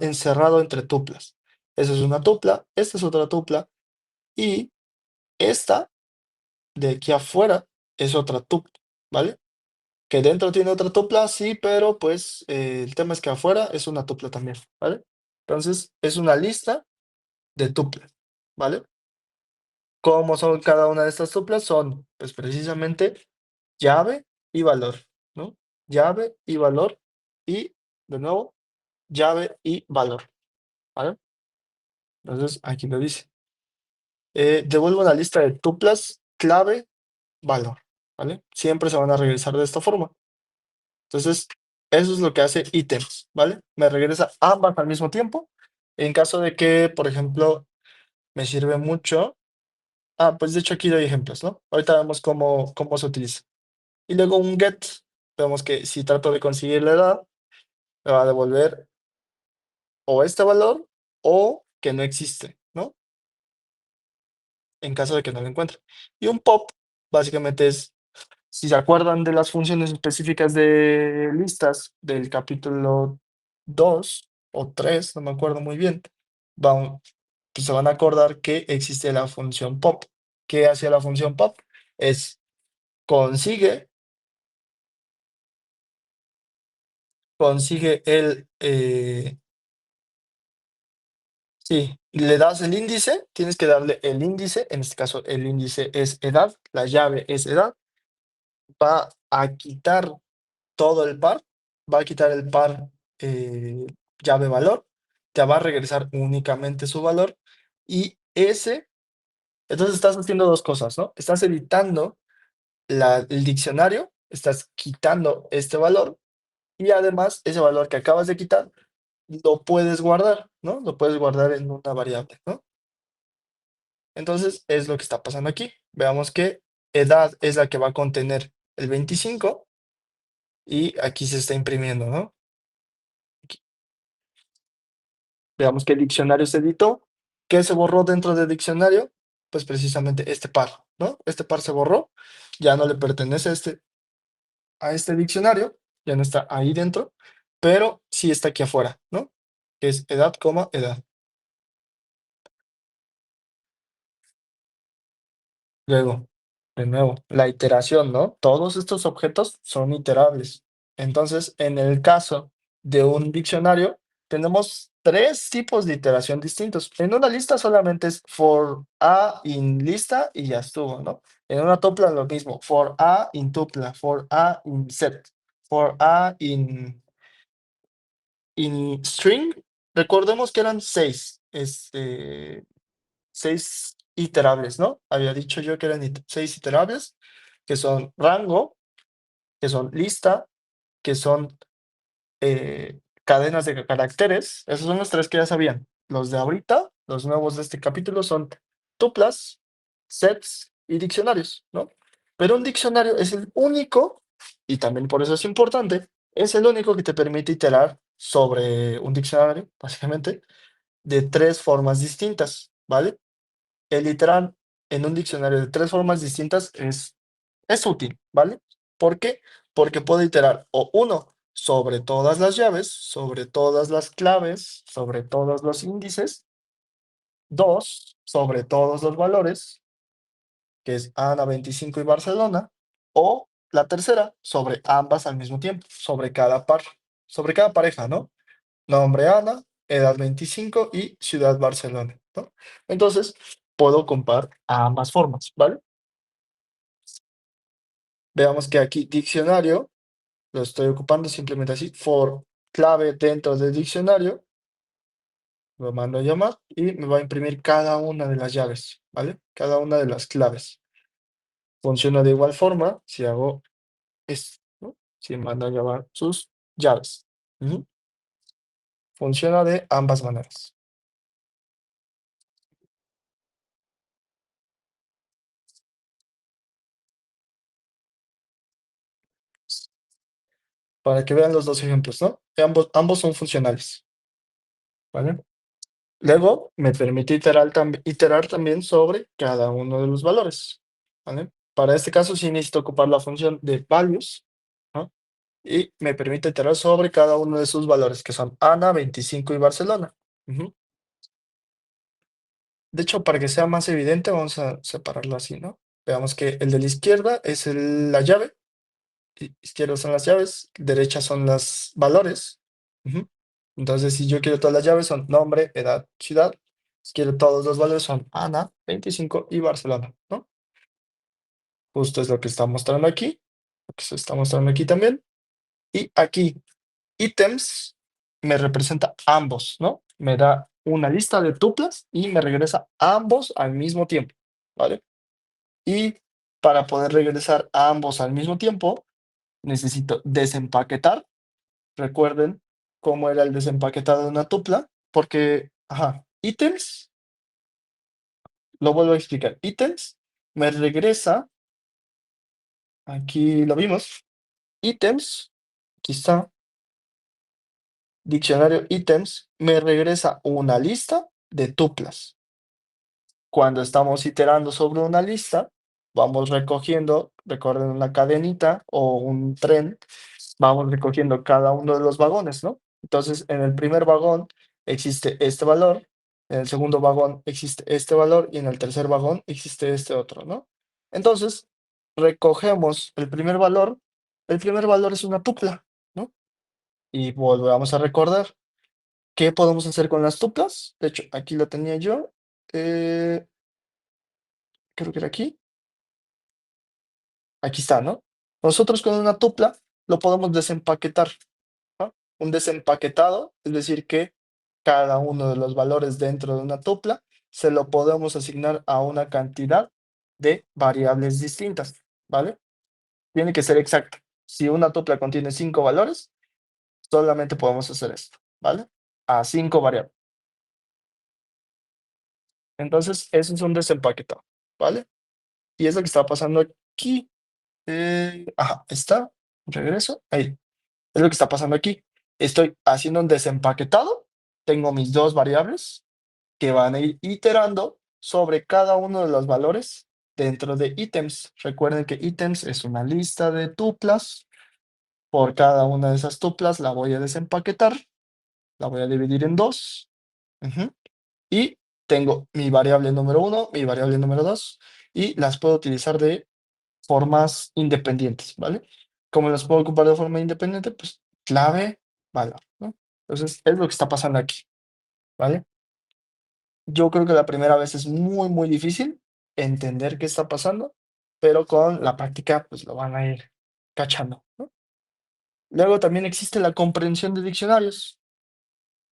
encerrado entre tuplas. Esa es una tupla, esta es otra tupla y esta de aquí afuera es otra tupla, ¿vale? Que dentro tiene otra tupla, sí, pero pues el tema es que afuera es una tupla también, ¿vale? Entonces es una lista de tuplas, ¿vale? ¿Cómo son cada una de estas tuplas? Son, pues precisamente llave y valor, ¿no? Llave y valor y, de nuevo, llave y valor, ¿vale? Entonces, aquí lo dice. Devuelvo una lista de tuplas, clave, valor, ¿vale? Siempre se van a regresar de esta forma. Entonces, eso es lo que hace ítems, ¿vale? Me regresa ambas al mismo tiempo. En caso de que, por ejemplo, me sirve mucho. Pues de hecho aquí doy ejemplos, ¿no? Ahorita vemos cómo se utiliza. Y luego un get, vemos que si trato de conseguir la edad, me va a devolver o este valor o que no existe, ¿no? En caso de que no lo encuentre. Y un pop, básicamente es, si se acuerdan de las funciones específicas de listas del capítulo 2 o 3, no me acuerdo muy bien, van, pues se van a acordar que existe la función pop. ¿Qué hace la función pop? Es consigue consigue sí, le das el índice, tienes que darle el índice, en este caso el índice es edad, la llave es edad, va a quitar todo el par, va a quitar el par llave valor, te va a regresar únicamente su valor y entonces estás haciendo dos cosas, ¿no? Estás editando el diccionario, estás quitando este valor y además ese valor que acabas de quitar lo puedes guardar, ¿no? Lo puedes guardar en una variable, ¿no? Entonces, es lo que está pasando aquí. Veamos que edad es la que va a contener el 25 y aquí se está imprimiendo, ¿no? Aquí. Veamos que el diccionario se editó. ¿Qué se borró dentro del diccionario? Pues precisamente este par, ¿no? Este par se borró, ya no le pertenece a este diccionario, ya no está ahí dentro, pero sí está aquí afuera, ¿no? Que es edad, edad. Luego, de nuevo, la iteración, ¿no? Todos estos objetos son iterables. Entonces, en el caso de un diccionario, tenemos tres tipos de iteración distintos. En una lista solamente es for a in lista y ya estuvo, ¿no? En una tupla lo mismo, for a in tupla, for a in set, for a in string. Recordemos que eran seis iterables, ¿no? Había dicho yo que eran seis iterables, que son rango, que son lista, que son cadenas de caracteres. Esos son los tres que ya sabían. Los de ahorita, los nuevos de este capítulo son tuplas, sets y diccionarios, ¿no? Pero un diccionario es el único, y también por eso es importante, es el único que te permite iterar sobre un diccionario, básicamente, de tres formas distintas, ¿vale? El iterar en un diccionario de tres formas distintas es útil, ¿vale? ¿Por qué? Porque puedo iterar o uno sobre todas las llaves, sobre todas las claves, sobre todos los índices, dos sobre todos los valores, que es Ana 25 y Barcelona, o la tercera sobre ambas al mismo tiempo, sobre cada pareja, ¿no? Nombre Ana, edad 25 y ciudad Barcelona, ¿no? Entonces, puedo comprar a ambas formas, ¿vale? Veamos que aquí diccionario, lo estoy ocupando simplemente así, for clave dentro del diccionario, lo mando a llamar y me va a imprimir cada una de las llaves, ¿vale? Cada una de las claves. Funciona de igual forma si hago esto, ¿no? Si mando a llamar sus llaves. Ujú. Funciona de ambas maneras. Para que vean los dos ejemplos, ¿no? Ambos son funcionales, ¿vale? Luego me permite iterar también sobre cada uno de los valores, ¿vale? Para este caso sí necesito ocupar la función de values, ¿no? Y me permite iterar sobre cada uno de sus valores, que son Ana, 25 y Barcelona. Ujú. De hecho, para que sea más evidente, vamos a separarlo así, ¿no? Veamos que el de la izquierda es la llave, izquierda son las llaves, derecha son los valores. Ujú. Entonces, si yo quiero todas las llaves, son nombre, edad, ciudad. Si quiero todos los valores, son Ana, 25 y Barcelona, ¿no? Justo es lo que está mostrando aquí, lo que se está mostrando aquí también. Y aquí, ítems me representa ambos, ¿no? Me da una lista de tuplas y me regresa ambos al mismo tiempo, ¿vale? Y para poder regresar a ambos al mismo tiempo, necesito desempaquetar. Recuerden cómo era el desempaquetado de una tupla, porque, ajá, ítems, lo vuelvo a explicar, ítems me regresa, aquí lo vimos, ítems, aquí está, diccionario ítems, me regresa una lista de tuplas. Cuando estamos iterando sobre una lista, vamos recogiendo, recuerden una cadenita o un tren, vamos recogiendo cada uno de los vagones, ¿no? Entonces, en el primer vagón existe este valor, en el segundo vagón existe este valor y en el tercer vagón existe este otro, ¿no? Entonces, recogemos el primer valor es una tupla, ¿no? Y volvemos a recordar, ¿qué podemos hacer con las tuplas? De hecho, aquí lo tenía yo, eh, creo que era aquí. Aquí está, ¿no? Nosotros con una tupla lo podemos desempaquetar, ¿no? Un desempaquetado, es decir, que cada uno de los valores dentro de una tupla se lo podemos asignar a una cantidad de variables distintas, ¿vale? Tiene que ser exacta. Si una tupla contiene 5 valores, solamente podemos hacer esto, ¿vale? A 5 variables. Entonces, eso es un desempaquetado, ¿vale? Y es lo que está pasando aquí. Ajá, está. Regreso. Ahí. Es lo que está pasando aquí. Estoy haciendo un desempaquetado. Tengo mis dos variables que van a ir iterando sobre cada uno de los valores dentro de ítems. Recuerden que ítems es una lista de tuplas. Por cada una de esas tuplas la voy a desempaquetar. La voy a dividir en dos. Ujú. Y tengo mi variable número uno, mi variable número dos. Y las puedo utilizar de formas independientes, ¿vale? ¿Cómo las puedo ocupar de forma independiente? Pues clave, valor, ¿no? Entonces, es lo que está pasando aquí, ¿vale? Yo creo que la primera vez es muy, muy difícil entender qué está pasando, pero con la práctica, pues lo van a ir cachando, ¿no? Luego también existe la comprensión de diccionarios.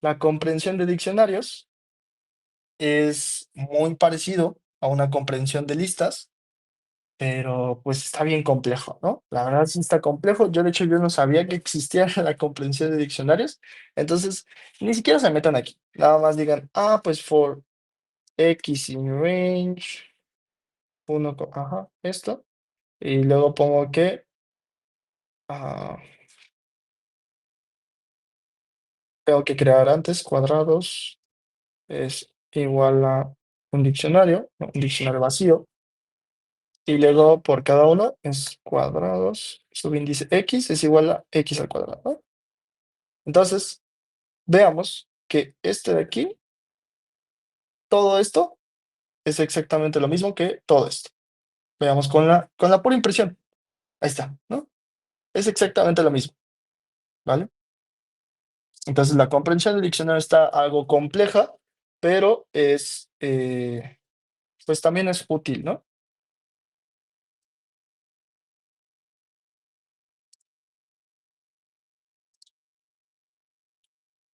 La comprensión de diccionarios es muy parecido a una comprensión de listas, pero pues está bien complejo, ¿no? La verdad sí está complejo. Yo de hecho yo no sabía que existía la comprensión de diccionarios, entonces ni siquiera se metan aquí. Nada más digan, pues for X in range, ajá, esto, y luego pongo que ah, tengo que crear antes cuadrados es igual a un diccionario, ¿no? Un diccionario vacío, y luego por cada uno es cuadrados, subíndice X es igual a X al cuadrado, ¿no? Entonces, veamos que este de aquí, todo esto es exactamente lo mismo que todo esto. Veamos con la pura impresión. Ahí está, ¿no? Es exactamente lo mismo, ¿vale? Entonces la comprensión del diccionario está algo compleja, pero pues también es útil, ¿no?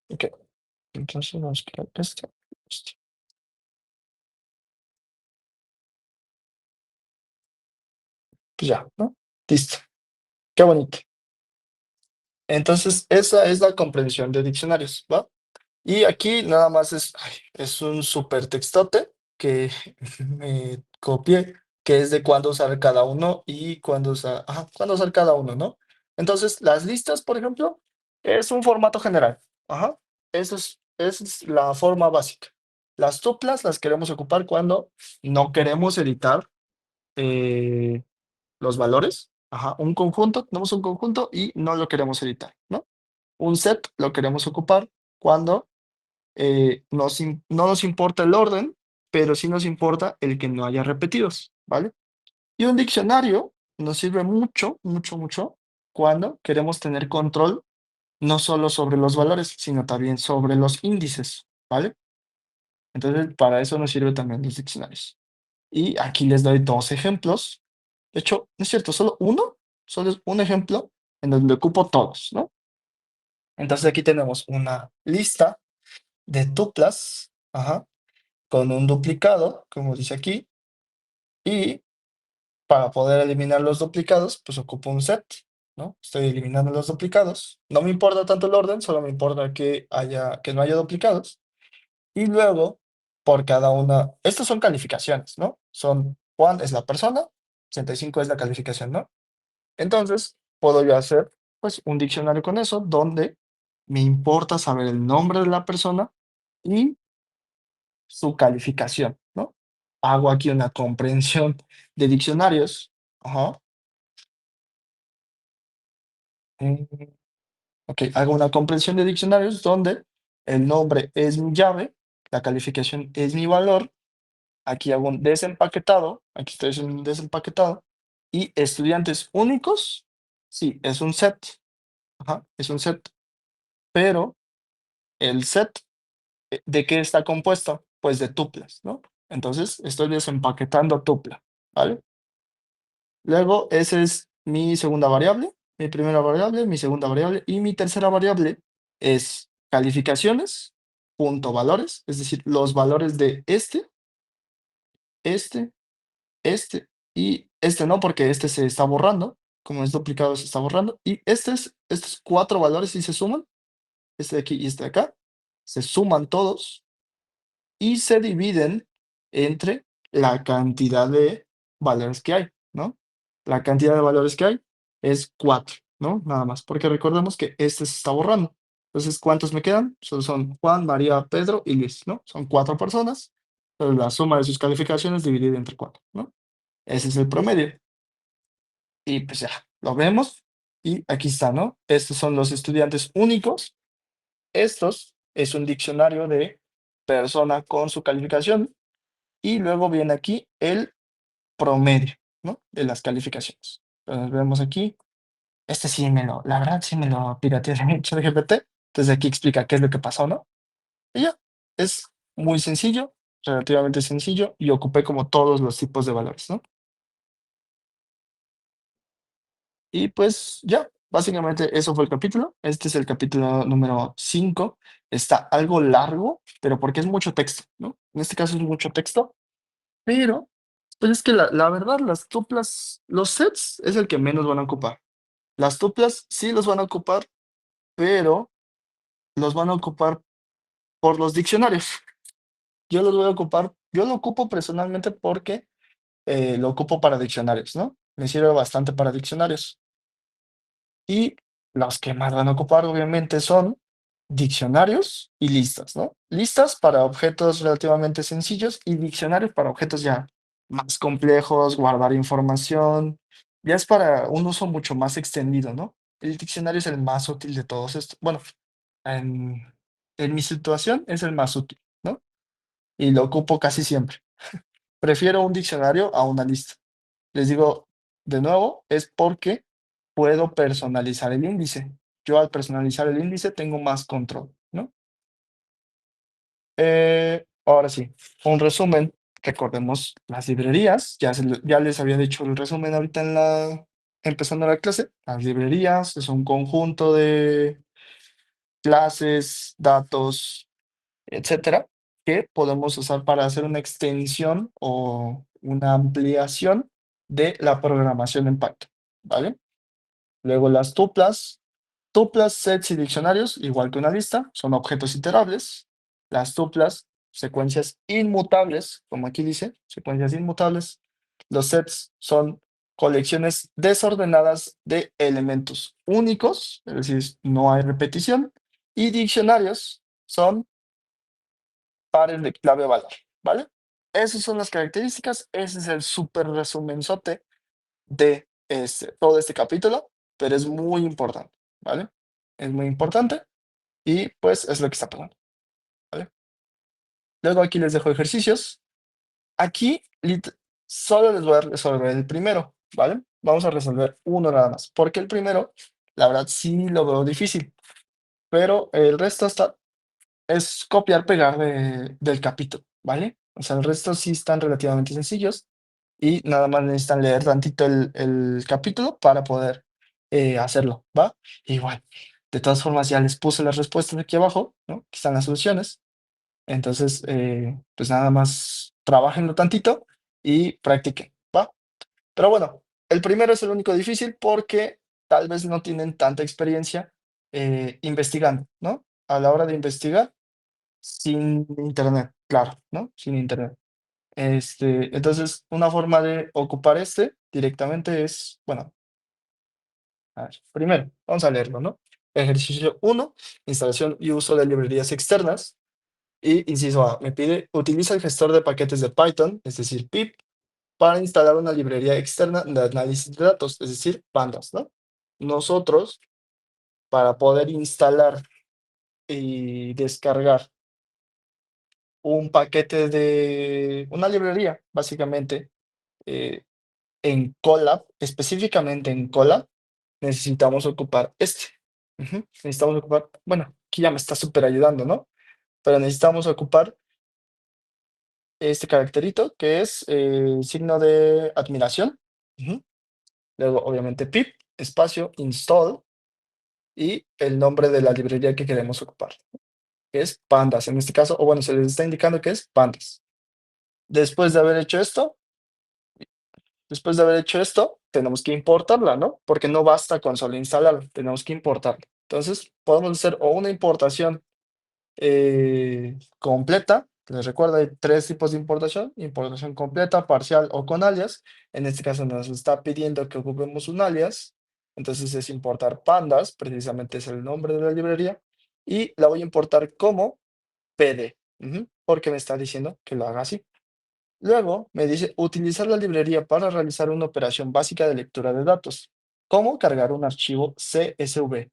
Ok. Entonces vamos a crear este. Pues ya, ¿no? Listo. Qué bonito. Entonces, esa es la comprensión de diccionarios, ¿va? Y aquí nada más es un súper textote que me copié, que es de cuándo usar cada uno y cuándo usar cada uno, ¿no? Entonces, las listas, por ejemplo, es un formato general. Ajá. Esa es la forma básica. Las tuplas las queremos ocupar cuando no queremos editar eh, los valores. Ajá. Un conjunto, tenemos un conjunto y no lo queremos editar, ¿no? Un set lo queremos ocupar cuando no nos importa el orden, pero sí nos importa el que no haya repetidos, ¿vale? Y un diccionario nos sirve mucho, mucho, mucho cuando queremos tener control no solo sobre los valores, sino también sobre los índices, ¿vale? Entonces, para eso nos sirve también los diccionarios. Y aquí les doy dos ejemplos. De hecho, no es cierto, solo uno, solo es un ejemplo en donde ocupo todos, ¿no? Entonces aquí tenemos una lista de tuplas, ajá, con un duplicado, como dice aquí, y para poder eliminar los duplicados, pues ocupo un set, ¿no? Estoy eliminando los duplicados. No me importa tanto el orden, solo me importa que no haya duplicados. Y luego, por cada una, estas son calificaciones, ¿no? Juan es la persona, 65 es la calificación, ¿no? Entonces, puedo yo hacer, pues, un diccionario con eso, donde me importa saber el nombre de la persona y su calificación, ¿no? Hago aquí una comprensión de diccionarios. Ajá. mm, Ok, hago una comprensión de diccionarios donde el nombre es mi llave, la calificación es mi valor. Aquí hago un desempaquetado, aquí estoy haciendo un desempaquetado. Y estudiantes únicos, sí, es un set. Ajá, es un set. Pero el set, ¿de qué está compuesto? Pues de tuplas, ¿no? Entonces estoy desempaquetando tupla, ¿vale? Luego, esa es mi segunda variable, mi primera variable, mi segunda variable y mi tercera variable es calificaciones, punto valores, es decir, los valores de este, y este no, porque este se está borrando, como es duplicado se está borrando, y estos cuatro valores si se suman, este de aquí y este de acá, se suman todos y se dividen entre la cantidad de valores que hay, ¿no? La cantidad de valores que hay es 4, ¿no? Nada más, porque recordemos que este se está borrando. Entonces, ¿cuántos me quedan? Solo son Juan, María, Pedro y Luis, ¿no? Son 4 personas. Entonces, la suma de sus calificaciones dividida entre 4, ¿no? Ese es el promedio. Y pues ya, lo vemos. Y aquí está, ¿no? Estos son los estudiantes únicos. Estos es un diccionario de persona con su calificación y luego viene aquí el promedio, ¿no? De las calificaciones. Entonces vemos aquí, la verdad sí me lo pirateé de ChatGPT, entonces aquí explica qué es lo que pasó, ¿no? Y ya, es muy sencillo, relativamente sencillo, y ocupé como todos los tipos de valores, ¿no? Y pues ya, básicamente eso fue el capítulo. Este es el capítulo número 5. Está algo largo, pero porque es mucho texto, ¿no? En este caso es mucho texto, pero pues es que la verdad, las tuplas, los sets es el que menos van a ocupar. Las tuplas sí los van a ocupar, pero los van a ocupar por los diccionarios. Yo los voy a ocupar, yo lo ocupo personalmente porque lo ocupo para diccionarios, ¿no? Me sirve bastante para diccionarios. Y los que más van a ocupar, obviamente, son diccionarios y listas, ¿no? Listas para objetos relativamente sencillos y diccionarios para objetos ya más complejos, guardar información. Ya es para un uso mucho más extendido, ¿no? El diccionario es el más útil de todos estos. Bueno, en, en mi situación es el más útil, ¿no? Y lo ocupo casi siempre. Prefiero un diccionario a una lista. Les digo de nuevo, es porque puedo personalizar el índice. Yo al personalizar el índice tengo más control, ¿no? Ahora sí, un resumen. Recordemos las librerías. Ya les había dicho el resumen ahorita empezando la clase. Las librerías es un conjunto de clases, datos, etcétera, que podemos usar para hacer una extensión o una ampliación de la programación en Python, ¿vale? Luego las tuplas. Tuplas, sets y diccionarios, igual que una lista, son objetos iterables. Las tuplas, secuencias inmutables, como aquí dice, secuencias inmutables. Los sets son colecciones desordenadas de elementos únicos, es decir, no hay repetición. Y diccionarios son pares de clave valor, ¿vale? Esas son las características, ese es el súper resumenzote de todo este capítulo, pero es muy importante, ¿vale? Es muy importante y pues es lo que está pasando, ¿vale? Luego aquí les dejo ejercicios. Aquí solo les voy a resolver el primero, ¿vale? Vamos a resolver uno nada más, porque el primero, la verdad sí lo veo difícil, pero el resto es copiar, pegar del capítulo, ¿vale? O sea, el resto sí están relativamente sencillos y nada más necesitan leer tantito el capítulo para poder hacerlo, ¿va? Igual, de todas formas ya les puse las respuestas aquí abajo, ¿no? Aquí están las soluciones. Entonces, pues nada más trabajenlo tantito y practiquen, ¿va? Pero bueno, el primero es el único difícil porque tal vez no tienen tanta experiencia investigando, ¿no? A la hora de investigar sin internet, claro, ¿no? Sin internet. Entonces, una forma de ocupar directamente es, bueno, a ver, primero, vamos a leerlo, ¿no? Ejercicio uno, instalación y uso de librerías externas. Y inciso A, me pide, utiliza el gestor de paquetes de Python, es decir, pip, para instalar una librería externa de análisis de datos, es decir, pandas, ¿no? Nosotros, para poder instalar y descargar un paquete de una librería, básicamente, eh, en Colab, específicamente en Colab, necesitamos ocupar Necesitamos ocupar, bueno, aquí ya me está súper ayudando, ¿no? Pero necesitamos ocupar este caracterito que es signo de admiración. Ujú. Luego, obviamente, pip, espacio, install y el nombre de la librería que queremos ocupar, que es pandas en este caso, o bueno, se les está indicando que es pandas. Después de haber hecho esto, Después de haber hecho esto, tenemos que importarla, ¿no? Porque no basta con solo instalarla, tenemos que importarla. Entonces, podemos hacer o una importación completa. Les recuerdo, hay tres tipos de importación: importación completa, parcial o con alias. En este caso nos está pidiendo que ocupemos un alias. Entonces es importar pandas, precisamente es el nombre de la librería. Y la voy a importar como PD, porque me está diciendo que lo haga así. Luego me dice utilizar la librería para realizar una operación básica de lectura de datos. ¿Cómo cargar un archivo CSV?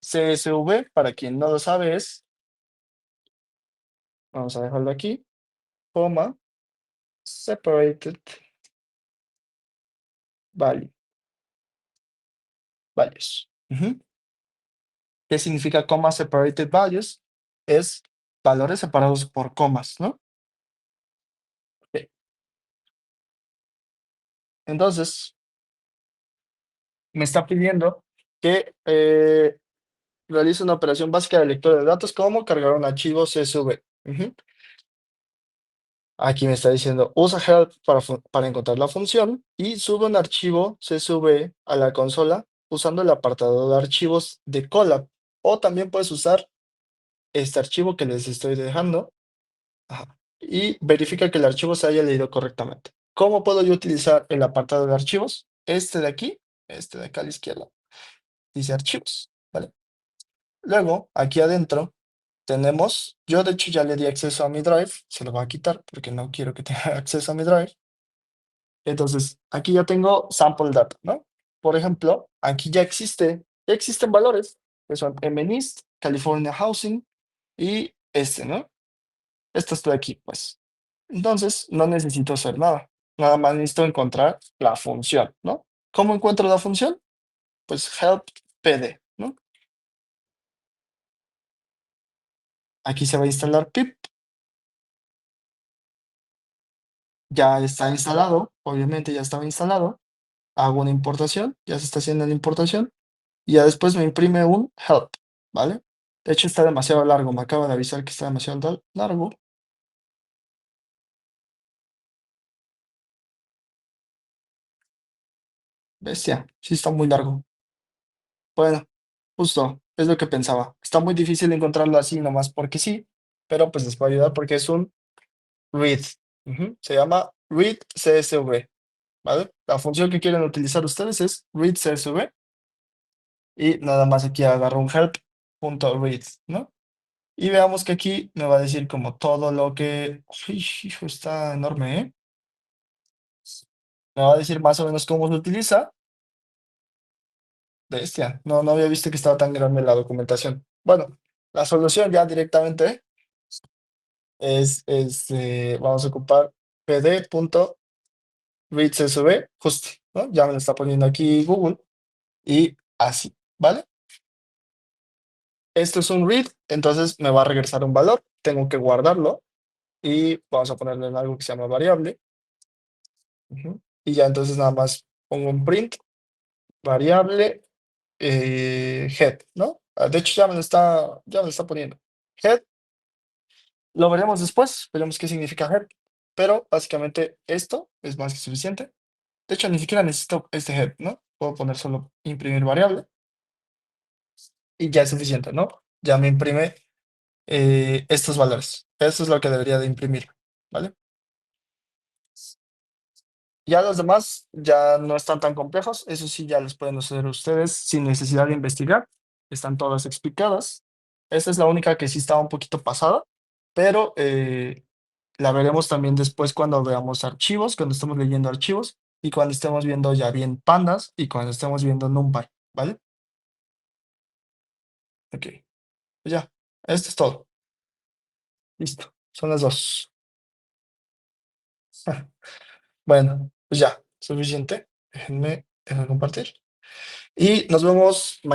CSV, para quien no lo sabe, vamos a dejarlo aquí, coma, separated value, values. ¿Qué significa coma separated values? Es valores separados por comas, ¿no? Ok. Entonces, me está pidiendo que realice una operación básica de lectura de datos, como cargar un archivo CSV. Aquí me está diciendo, usa help para encontrar la función y sube un archivo CSV a la consola usando el apartado de archivos de Colab. O también puedes usar este archivo que les estoy dejando. Ajá, y verifica que el archivo se haya leído correctamente. ¿Cómo puedo yo utilizar el apartado de archivos? Este de aquí, este de acá a la izquierda, dice archivos, ¿vale? Luego, aquí adentro tenemos, yo de hecho ya le di acceso a mi Drive, se lo voy a quitar porque no quiero que tenga acceso a mi Drive. Entonces, aquí ya tengo sample data, ¿no? Por ejemplo, aquí ya existen valores que son MNIST, California Housing y ¿no? Esto estoy aquí, pues. Entonces, no necesito hacer nada. Nada más necesito encontrar la función, ¿no? ¿Cómo encuentro la función? Pues help pd, ¿no? Aquí se va a instalar pip. Ya está instalado, obviamente ya estaba instalado. Hago una importación, ya se está haciendo la importación. Y ya después me imprime un help, ¿vale? De hecho, está demasiado largo. Me acaba de avisar que está demasiado largo. Bestia, sí está muy largo. Bueno, justo, es lo que pensaba. Está muy difícil encontrarlo así nomás porque sí, pero pues les puedo ayudar porque es un read. Ujú, se llama read CSV, ¿vale? La función que quieren utilizar ustedes es read CSV y nada más aquí agarro un help.read, ¿no? Y veamos que aquí me va a decir como todo lo que... Uy, hijo, está enorme, ¿eh? Me va a decir más o menos cómo se utiliza. Bestia, no, no había visto que estaba tan grande la documentación. Bueno, la solución ya directamente vamos a ocupar pd.readcsv, justo, ¿no? Ya me lo está poniendo aquí Google y así, ¿vale? Esto es un read, entonces me va a regresar un valor, tengo que guardarlo y vamos a ponerle en algo que se llama variable. Ujú, y ya entonces nada más pongo un print, variable, head, ¿no? De hecho ya me lo está poniendo. Head, lo veremos después, veremos qué significa head, pero básicamente esto es más que suficiente. De hecho, ni siquiera necesito este head, ¿no? Puedo poner solo imprimir variable y ya es suficiente, ¿no? Ya me imprime estos valores. Eso es lo que debería de imprimir, ¿vale? Ya los demás ya no están tan complejos, eso sí ya los pueden hacer ustedes sin necesidad de investigar, están todas explicadas. Esta es la única que sí estaba un poquito pasada, pero la veremos también después cuando veamos archivos, cuando estemos leyendo archivos y cuando estemos viendo ya bien pandas y cuando estemos viendo NumPy, ¿vale? Ok, pues ya, esto es todo. Listo, son las dos. Bueno, pues ya, suficiente. Déjenme compartir. Y nos vemos